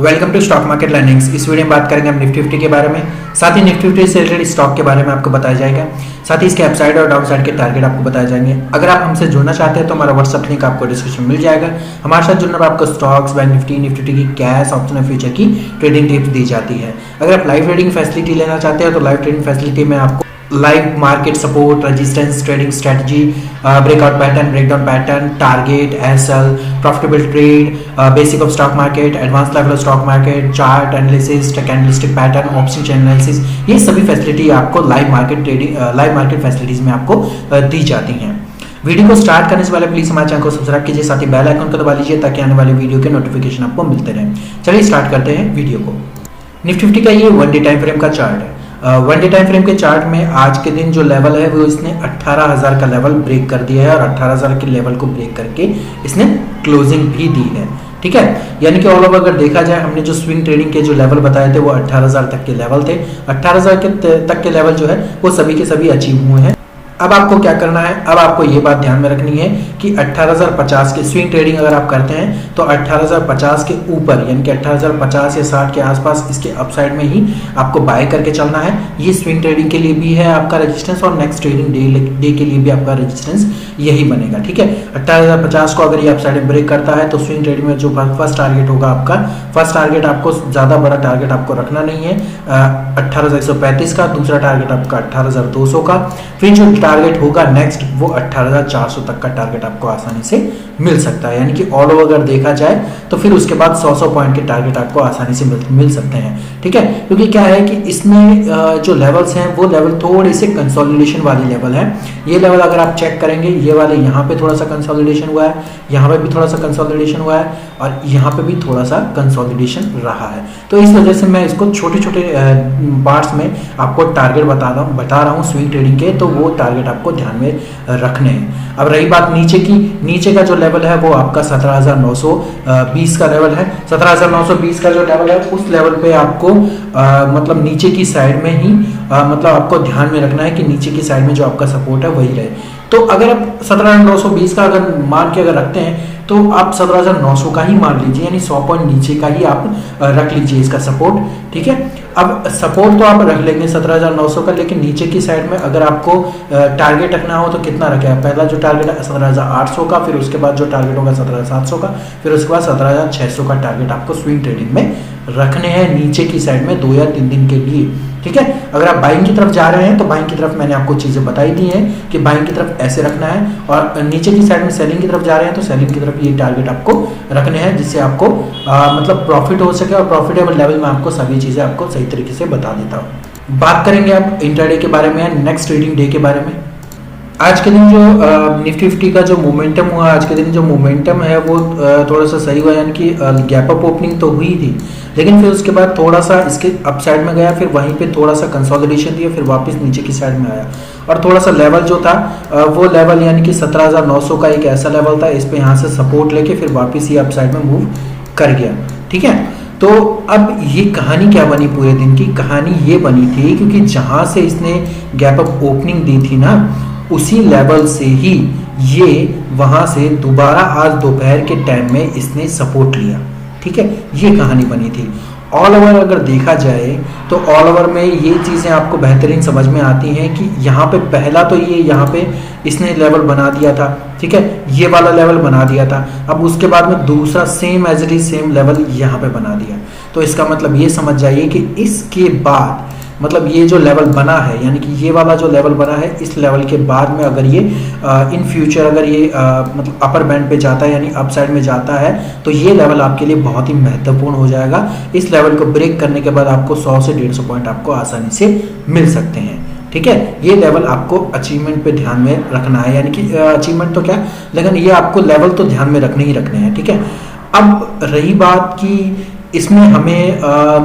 Welcome to stock market learnings. इस video में बात करेंगे हम निफ्टी 50 के बारे में, साथ ही निफ्टी 50 से रिलेटेड स्टॉक के बारे में आपको बताया जाएगा, साथ ही इसके अपसाइड और डाउन साइड के टारगेट आपको बताए जाएंगे। अगर आप हमसे जुड़ना चाहते हैं तो हमारा व्हाट्सअप लिंक आपको डिस्क्रिप्शन में मिल जाएगा। हमारे साथ जुड़ने पर आपको स्टॉक्स, बैंक निफ्टी, निफ्टी की कैश, ऑप्शन और फ्यूचर की ट्रेडिंग टिप्स दी जाती है। अगर आप लाइव ट्रेडिंग फैसिलिटी लेना चाहते हैं तो लाइव ट्रेडिंग फैसिलिटी में आपको live market support, resistance, trading strategy, breakout pattern, breakdown pattern, target, SL, profitable trade, basic of stock market, advance level of stock market, chart analysis, candlestick pattern, option chain analysis, ये सभी facility आपको live market trading, live market facilities में आपको दी जाती हैं। Video को start करने से पहले प्लीज हमारे चैनल को सब्सक्राइब कीजिए, साथ ही बेल आइकन को दबा लीजिए ताकि आने वाली वीडियो के नोटिफिकेशन आपको मिलते रहें। चलिए स्टार्ट करते हैं वीडियो को। निफ्टी 50 का ये 1 डे टाइम फ्रेम का चार्ट है। 1 डे टाइम फ्रेम के चार्ट में आज के दिन जो लेवल है वो इसने 18,000 का लेवल ब्रेक कर दिया है और 18,000 के लेवल को ब्रेक करके इसने क्लोजिंग भी दी है। ठीक है, यानी कि ऑल ओवर अगर देखा जाए, हमने जो स्विंग ट्रेडिंग के जो लेवल बताए थे वो 18,000 तक के लेवल थे। 18,000 तक के लेवल जो है वो सभी के सभी अचीव हुए हैं। अब आपको क्या करना है, अब आपको ये बात ध्यान में रखनी है कि 18,050 के स्विंग ट्रेडिंग अगर आप करते हैं तो 18,050 के ऊपर यानी कि 18,050 या 60 के आसपास इसके अपसाइड में ही आपको बाय करके चलना है। ये स्विंग ट्रेडिंग के लिए भी है आपका रेजिस्टेंस और नेक्स्ट ट्रेडिंग डे के लिए भी आपका रेजिस्टेंस यही बनेगा। ठीक है, 18,050 को अगर ये अपसाइड में ब्रेक करता है तो स्विंग ट्रेडिंग में जो फर्स्ट टारगेट होगा आपका, फर्स्ट टारगेट आपको ज़्यादा बड़ा टारगेट आपको रखना नहीं है 18,135 का, दूसरा टारगेट आपका 18,200 का, फिर जो टारगेट होगा नेक्स्ट वो 18,400 तक का टारगेट आपको आसानी से मिल सकता है। यानी कि ऑल ओवर अगर देखा जाए तो फिर उसके बाद 100 पॉइंट के टारगेट आपको आसानी से मिल सकते हैं। ठीक है, क्योंकि क्या है कि इसमें जो लेवल्स हैं वो लेवल थोड़े से कंसोलिडेशन वाले लेवल हैं। ये लेवल अगर आप चेक करेंगे, ये वाले यहाँ पे थोड़ा सा कंसोलिडेशन हुआ है, यहाँ पे भी थोड़ा सा कंसोलिडेशन हुआ है और यहाँ पे भी थोड़ा सा कंसोलिडेशन रहा है। तो इस वजह से मैं इसको छोटे छोटे पार्ट्स में आपको टारगेट बता रहा हूँ स्विंग ट्रेडिंग के, तो वो टारगेट आपको ध्यान में रखने हैं। अब रही बात नीचे की, नीचे का जो लेवल है वो आपका 17,920 का लेवल है। 17,920 का जो लेवल है उस लेवल पे आपको मतलब नीचे की साइड में ही मतलब आपको ध्यान में रखना है कि नीचे की साइड में जो आपका सपोर्ट है वही रहे। तो अगर आप 17,920 का अगर मान के अगर रखते हैं तो आप 17,900 का ही मान लीजिए, यानी 100 पॉइंट नीचे का ही आप रख लीजिए इसका सपोर्ट। ठीक है, अब सपोर्ट तो आप रख लेंगे 17,900 का, लेकिन नीचे की साइड में अगर आपको टारगेट रखना हो तो कितना रखें आप? पहला जो टारगेट है 17,800 का, फिर उसके बाद जो टारगेट होगा 17,700 का, फिर उसके बाद 17,600 का टारगेट आपको स्विंग ट्रेडिंग में रखने हैं नीचे की साइड में 2 या 3 दिन के लिए। ठीक है, अगर आप बाइंग की तरफ जा रहे हैं तो बाइंग की तरफ मैंने आपको चीज़ें बताई दी हैं कि बाइंग की तरफ ऐसे रखना है, और नीचे की साइड में सेलिंग की तरफ जा रहे हैं तो सेलिंग की तरफ ये टारगेट आपको रखने हैं, जिससे आपको मतलब प्रॉफिट हो सके। और प्रॉफिटेबल लेवल में आपको सभी चीज़ें आपको सही तरीके से बता देता हूँ। बात करेंगे अब इंट्राडे के बारे में या नेक्स्ट ट्रेडिंग डे के बारे में। आज के दिन जो निफ्टी 50 का जो मोमेंटम हुआ, आज के दिन जो मोमेंटम है वो थोड़ा सा सही हुआ, यानी कि गैप अप ओपनिंग तो हुई थी, लेकिन फिर उसके बाद थोड़ा सा इसके अपसाइड में गया, फिर वहीं पे थोड़ा सा कंसोलिडेशन दिया, फिर वापस नीचे की साइड में आया और थोड़ा सा लेवल जो था वो लेवल यानी कि 17,900 का एक ऐसा लेवल था, इस पे यहाँ से सपोर्ट लेके फिर वापस ये अपसाइड में मूव कर गया। ठीक है, तो अब ये कहानी क्या बनी? पूरे दिन की कहानी ये बनी थी क्योंकि जहाँ से इसने गैप अप ओपनिंग दी थी ना, उसी लेवल से ही ये वहां से दोबारा आज दोपहर के टाइम में इसने सपोर्ट लिया। ठीक है, ये कहानी बनी थी। ऑल ओवर अगर देखा जाए तो ऑल ओवर में ये चीज़ें आपको बेहतरीन समझ में आती हैं कि यहाँ पे पहला तो ये यहाँ पे इसने लेवल बना दिया था। ठीक है, ये वाला लेवल बना दिया था, अब उसके बाद में दूसरा same as it is same level यहाँ पे बना दिया। तो इसका मतलब ये समझ जाइए कि इसके बाद मतलब ये जो लेवल बना है, यानी कि ये वाला जो लेवल बना है, इस लेवल के बाद में अगर ये इन फ्यूचर अगर ये मतलब अपर बैंड पे जाता है यानी अप साइड में जाता है तो ये लेवल आपके लिए बहुत ही महत्वपूर्ण हो जाएगा। इस लेवल को ब्रेक करने के बाद आपको 100 से 150 पॉइंट आपको आसानी से मिल सकते हैं। ठीक है, ये लेवल आपको अचीवमेंट पे ध्यान में रखना है, यानी कि अचीवमेंट तो क्या, लेकिन ये आपको लेवल तो ध्यान में रखने ही रखने हैं। ठीक है, अब रही बात की इसमें हमें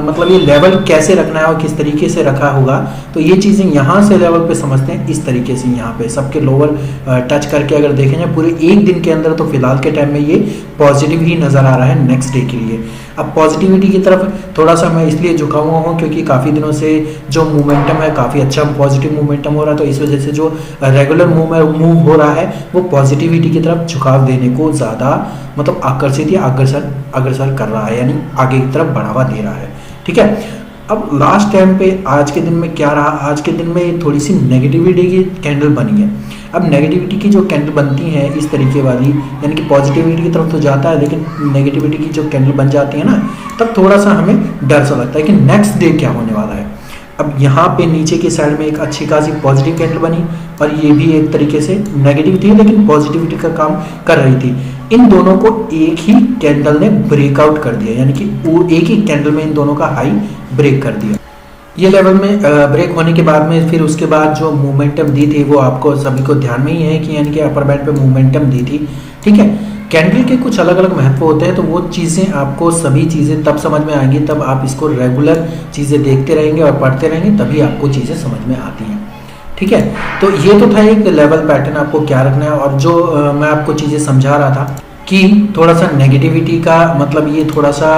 मतलब ये लेवल कैसे रखना है और किस तरीके से रखा होगा, तो ये चीज़ें यहाँ से लेवल पे समझते हैं इस तरीके से। यहाँ पे सबके लोअर टच करके अगर देखें जाए पूरे एक दिन के अंदर, तो फिलहाल के टाइम में ये पॉजिटिव ही नज़र आ रहा है नेक्स्ट डे के लिए। अब पॉजिटिविटी की तरफ थोड़ा सा मैं इसलिए झुका हुआ हूँ क्योंकि काफ़ी दिनों से जो मोमेंटम है काफ़ी अच्छा पॉजिटिव मोमेंटम हो रहा है, तो इस वजह से जो रेगुलर मूव हो रहा है वो पॉजिटिविटी की तरफ झुकाव देने को ज़्यादा मतलब आकर्षित या अग्रसर कर रहा है, यानी आगे की तरफ बढ़ावा दे रहा है। ठीक है, अब लास्ट टाइम पे आज के दिन में क्या रहा, आज के दिन में थोड़ी सी नेगेटिविटी की कैंडल बनी है। अब नेगेटिविटी की जो कैंडल बनती है इस तरीके वाली, यानी कि पॉजिटिविटी की तरफ तो जाता है लेकिन नेगेटिविटी की जो कैंडल बन जाती है ना, तब थोड़ा सा हमें डर सा लगता है कि नेक्स्ट डे क्या होने वाला है। अब यहाँ पे नीचे की साइड में एक अच्छी खासी पॉजिटिव कैंडल बनी और ये भी एक तरीके से नेगेटिव थी लेकिन पॉजिटिविटी का काम कर रही थी। इन दोनों को एक ही कैंडल ने ब्रेकआउट कर दिया, यानी कि वो एक ही कैंडल में इन दोनों का हाई ब्रेक कर दिया। ये लेवल में ब्रेक होने के बाद में फिर उसके बाद जो मोमेंटम दी थी वो आपको सभी को ध्यान में ही है कि यानी कि अपर बैंड पे मोमेंटम दी थी। ठीक है, कैंडल के कुछ अलग अलग महत्व होते हैं, तो वो चीज़ें आपको सभी चीज़ें तब समझ में आएंगी तब आप इसको रेगुलर चीज़ें देखते रहेंगे और पढ़ते रहेंगे, तभी आपको चीज़ें समझ में आती हैं। ठीक है, तो ये तो था एक लेवल पैटर्न आपको क्या रखना है, और जो मैं आपको चीज़ें समझा रहा था कि थोड़ा सा नेगेटिविटी का मतलब ये थोड़ा सा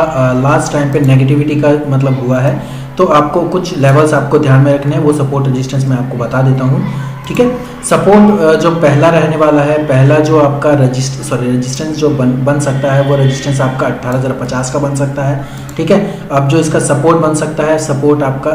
लास्ट टाइम पे नेगेटिविटी का मतलब हुआ है, तो आपको कुछ लेवल्स आपको ध्यान में रखने हैं, वो सपोर्ट रेजिस्टेंस मैं आपको बता देता हूँ। ठीक है, सपोर्ट जो पहला रहने वाला है, पहला जो आपका रेजिस्टेंस जो बन सकता है वो रेजिस्टेंस आपका 18,050 का बन सकता है। ठीक है, अब जो इसका सपोर्ट बन सकता है, सपोर्ट आपका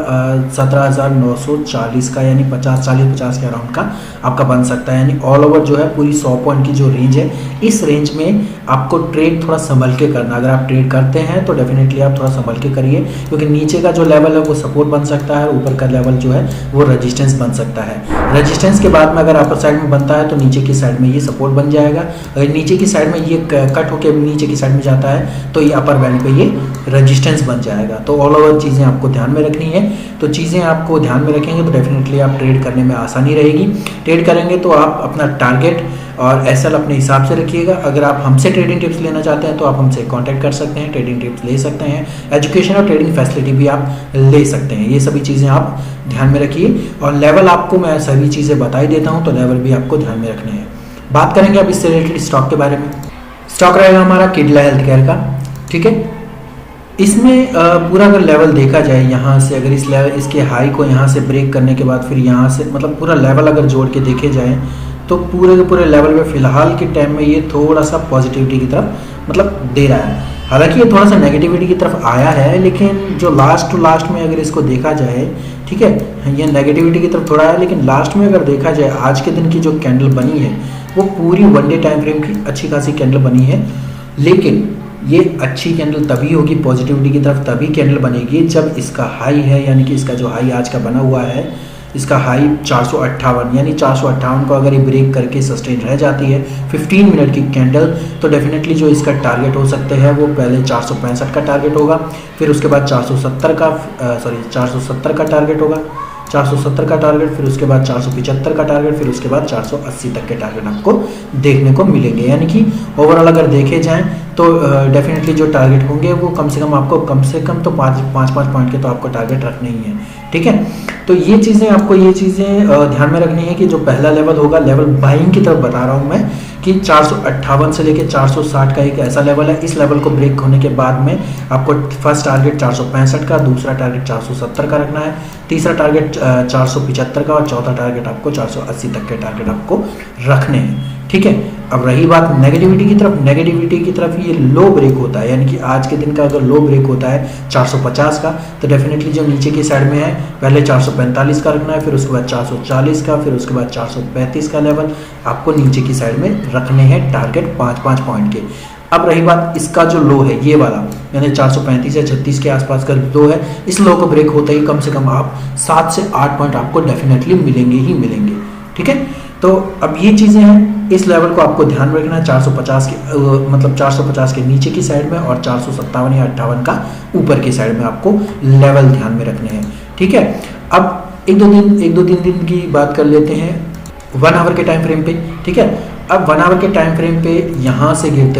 17,940 का, यानी 50 के अराउंड का आपका बन सकता है, यानी ऑल ओवर जो है पूरी 100 पॉइंट की जो रेंज है, इस रेंज में आपको ट्रेड थोड़ा संभल के करना। अगर आप ट्रेड करते हैं तो डेफिनेटली आप थोड़ा संभल के करिए, क्योंकि नीचे का जो लेवल है वो सपोर्ट बन सकता है, ऊपर का लेवल जो है वो रेजिस्टेंस बन सकता है। रेजिस्टेंस के बाद में अगर अपर साइड में बनता है तो नीचे की साइड में ये सपोर्ट बन जाएगा। अगर नीचे की साइड में ये कट होकर नीचे की साइड में जाता है तो ये अपर बैंड पे ये रेजिस्टेंस बन जाएगा। तो ऑल ओवर चीज़ें आपको ध्यान में रखनी है, तो चीज़ें आपको ध्यान में रखेंगे तो डेफिनेटली आप ट्रेड करने में आसानी रहेगी। ट्रेड करेंगे तो आप अपना टारगेट और एसएल अपने हिसाब से रखिएगा। अगर आप हमसे ट्रेडिंग टिप्स लेना चाहते हैं तो आप हमसे कांटेक्ट कर सकते हैं, ट्रेडिंग टिप्स ले सकते हैं, एजुकेशन और ट्रेडिंग फैसिलिटी भी आप ले सकते हैं। ये सभी चीज़ें आप ध्यान में रखिए, और लेवल आपको मैं सभी चीज़ें बता ही देता हूँ, तो लेवल भी आपको ध्यान में रखने हैं। बात करेंगे अब इससे रिलेटेड स्टॉक के बारे में। स्टॉक रहेगा हमारा किडला हेल्थ केयर का। ठीक है, इसमें पूरा अगर लेवल देखा जाए यहाँ से, अगर इस लेवल इसके हाई को यहाँ से ब्रेक करने के बाद फिर यहाँ से मतलब पूरा लेवल अगर जोड़ के देखे जाए तो पूरे के पूरे लेवल में फिलहाल के टाइम में ये थोड़ा सा पॉजिटिविटी की तरफ मतलब दे रहा है। हालांकि ये थोड़ा सा नेगेटिविटी की तरफ आया है, लेकिन जो लास्ट टू लास्ट में अगर इसको देखा जाए, ठीक है, ये नेगेटिविटी की तरफ थोड़ा है, लेकिन लास्ट में अगर देखा जाए आज के दिन की जो कैंडल बनी है वो पूरी वन डे टाइम फ्रेम की अच्छी खासी कैंडल बनी है। लेकिन ये अच्छी कैंडल तभी होगी पॉजिटिविटी की तरफ, तभी कैंडल बनेगी जब इसका हाई है, यानी कि इसका जो हाई आज का बना हुआ है, इसका हाई 458, यानी 458 को अगर ये ब्रेक करके सस्टेन रह जाती है 15 मिनट की कैंडल, तो डेफिनेटली जो इसका टारगेट हो सकते हैं वो पहले 465 का टारगेट होगा, फिर उसके बाद 470 का टारगेट होगा, 470 का टारगेट, फिर उसके बाद 475 का टारगेट, फिर उसके बाद 480 तक के टारगेट आपको देखने को मिलेंगे। यानी कि ओवरऑल अगर देखे जाएं तो डेफिनेटली जो टारगेट होंगे वो कम से कम आपको तो 5 पॉइंट के तो आपको टारगेट रखने ही है। ठीक है, तो ये चीज़ें आपको ध्यान में रखनी है कि जो पहला लेवल होगा, लेवल बाइंग की तरफ बता रहा हूँ मैं, कि 458 से लेके 460 का एक ऐसा लेवल है। इस लेवल को ब्रेक होने के बाद में आपको फर्स्ट टारगेट 465 का, दूसरा टारगेट 470 का रखना है, तीसरा टारगेट 475 का, और चौथा टारगेट आपको 480 तक के टारगेट आपको रखने हैं। ठीक है, अब रही बात नेगेटिविटी की तरफ ये लो ब्रेक होता है, यानी कि आज के दिन का अगर लो ब्रेक होता है 450 का, तो डेफिनेटली जो नीचे की साइड में है पहले 445 का रखना है, फिर उसके बाद 440 का, फिर उसके बाद 435 का लेवल आपको नीचे की साइड में रखने हैं टारगेट 5 पॉइंट के। अब रही बात इसका जो लो है ये वाला, यानी 435 या 36 के आसपास का लो है, इस लो को ब्रेक होते ही कम से कम आप 7 से 8 पॉइंट आपको डेफिनेटली मिलेंगे ही मिलेंगे। ठीक है, तो अब ये चीज़ें हैं, इस लेवल को आपको ध्यान में रखना है 450 के मतलब 450 के नीचे की साइड में, और 457 या 58 का ऊपर की साइड में आपको लेवल ध्यान में रखने हैं। ठीक है, अब एक दो दिन की बात कर लेते हैं 1 आवर के टाइम फ्रेम पे। ठीक है, अब 1 आवर के टाइम फ्रेम पे यहाँ से गिरते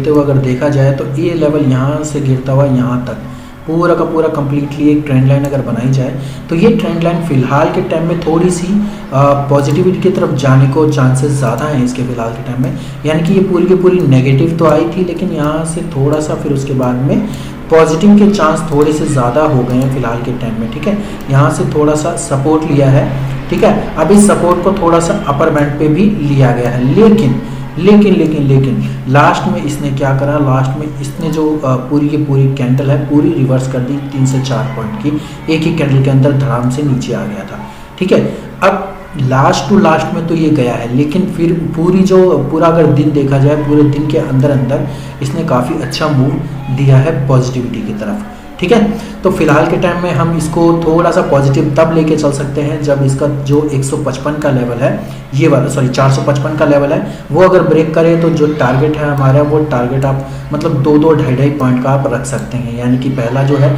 हुए अगर देखा जाए तो ये लेवल यहाँ से गिरता हुआ यहाँ तक पूरा का पूरा कंप्लीटली एक ट्रेंड लाइन अगर बनाई जाए तो ये ट्रेंड लाइन फिलहाल के टाइम में थोड़ी सी पॉजिटिविटी की तरफ जाने को चांसेस ज़्यादा हैं इसके फिलहाल के टाइम में। यानी कि ये पूरी की पूरी नेगेटिव तो आई थी, लेकिन यहाँ से थोड़ा सा फिर उसके बाद में पॉजिटिव के चांस थोड़े से ज़्यादा हो गए हैं फिलहाल के टाइम में। ठीक है, यहाँ से थोड़ा सा सपोर्ट लिया है। ठीक है, अब इस सपोर्ट को थोड़ा सा अपर बैंड पे भी लिया गया है, लेकिन लेकिन लेकिन लेकिन लास्ट में इसने क्या करा, लास्ट में इसने जो पूरी की पूरी कैंडल है पूरी रिवर्स कर दी 3 से 4 पॉइंट की एक ही कैंडल के अंदर धड़ाम से नीचे आ गया था। ठीक है, अब लास्ट टू लास्ट में तो ये गया है, लेकिन फिर पूरा अगर दिन देखा जाए पूरे दिन के अंदर अंदर इसने काफ़ी अच्छा मूव दिया है पॉजिटिविटी की तरफ। ठीक है, तो फिलहाल के टाइम में हम इसको थोड़ा सा पॉजिटिव तब लेके चल सकते हैं जब इसका जो 155 का लेवल है, ये वाला 455 का लेवल है, वो अगर ब्रेक करे तो जो टारगेट है हमारा वो टारगेट आप मतलब 2-2 ढाई पॉइंट का आप रख सकते हैं। यानी कि पहला जो है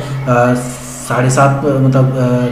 7.5 मतलब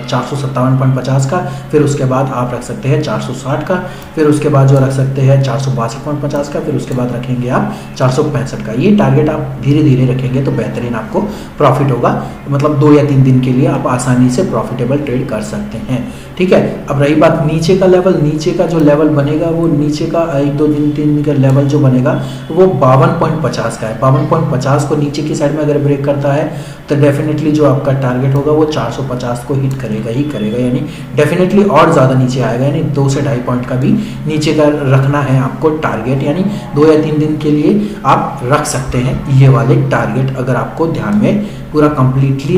457.50 का, फिर उसके बाद आप रख सकते हैं 460 का, फिर उसके बाद जो रख सकते हैं 462.50 का, फिर उसके बाद रखेंगे आप 465 का। ये टारगेट आप धीरे धीरे रखेंगे तो बेहतरीन आपको प्रॉफिट होगा, मतलब 2 या 3 दिन के लिए आप आसानी से प्रॉफिटेबल ट्रेड कर सकते हैं। ठीक है, अब रही बात नीचे का लेवल, नीचे का जो लेवल बनेगा वो नीचे का 1-2 दिन 3 दिन का लेवल जो बनेगा वो 52.50 का है। 52.50 को नीचे की साइड में अगर ब्रेक करता है तो डेफिनेटली जो आपका टारगेट होगा वो 450 को हिट करेगा ही करेगा, यानी डेफिनेटली और ज़्यादा नीचे आएगा, यानी 2 से ढाई पॉइंट का भी नीचे का रखना है आपको टारगेट, यानी 2 या 3 दिन के लिए आप रख सकते हैं ये वाले टारगेट। अगर आपको ध्यान में पूरा कंप्लीटली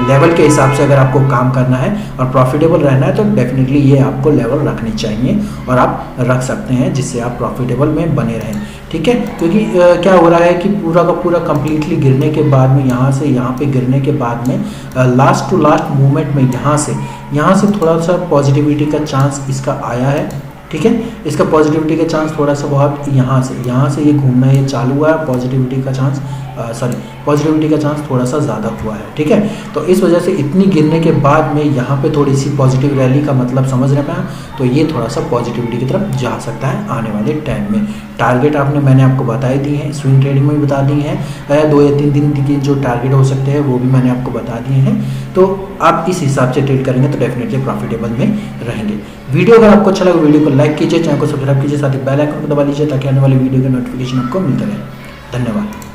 लेवल के हिसाब से अगर आपको काम करना है और प्रॉफिटेबल रहना है तो डेफिनेटली ये आपको लेवल रखनी चाहिए और आप रख सकते हैं जिससे आप प्रॉफिटेबल में बने रहें। ठीक है, क्योंकि क्या हो रहा है कि पूरा का पूरा कंप्लीटली गिरने के बाद में यहाँ से यहाँ पे गिरने के बाद में लास्ट टू लास्ट मूवमेंट में यहाँ से थोड़ा सा पॉजिटिविटी का चांस इसका आया है। ठीक है, इसका पॉजिटिविटी का चांस थोड़ा सा बहुत यहाँ से ये घूमना ये चालू हुआ है, पॉजिटिविटी का चांस थोड़ा सा ज़्यादा हुआ है। ठीक है, तो इस वजह से इतनी गिरने के बाद में यहाँ पे थोड़ी सी पॉजिटिव रैली का मतलब समझ रहे हैं, तो ये थोड़ा सा पॉजिटिविटी की तरफ जा सकता है आने वाले टाइम में। टारगेट मैंने आपको बता ही दी है, स्विंग ट्रेडिंग में भी बता दी है, 2 या 3 दिन के जो टारगेट हो सकते हैं वो भी मैंने आपको बता दिए हैं। तो आप इस हिसाब से ट्रेड करेंगे तो डेफिनेटली प्रॉफिटेबल में रहेंगे। वीडियो अगर आपको अच्छा लगा वीडियो को लाइक कीजिए, चैनल को सब्सक्राइब कीजिए, साथ ही बेल आइकन को दबा लीजिए ताकि आने वाली वीडियो की नोटिफिकेशन आपको मिलता रहे। धन्यवाद।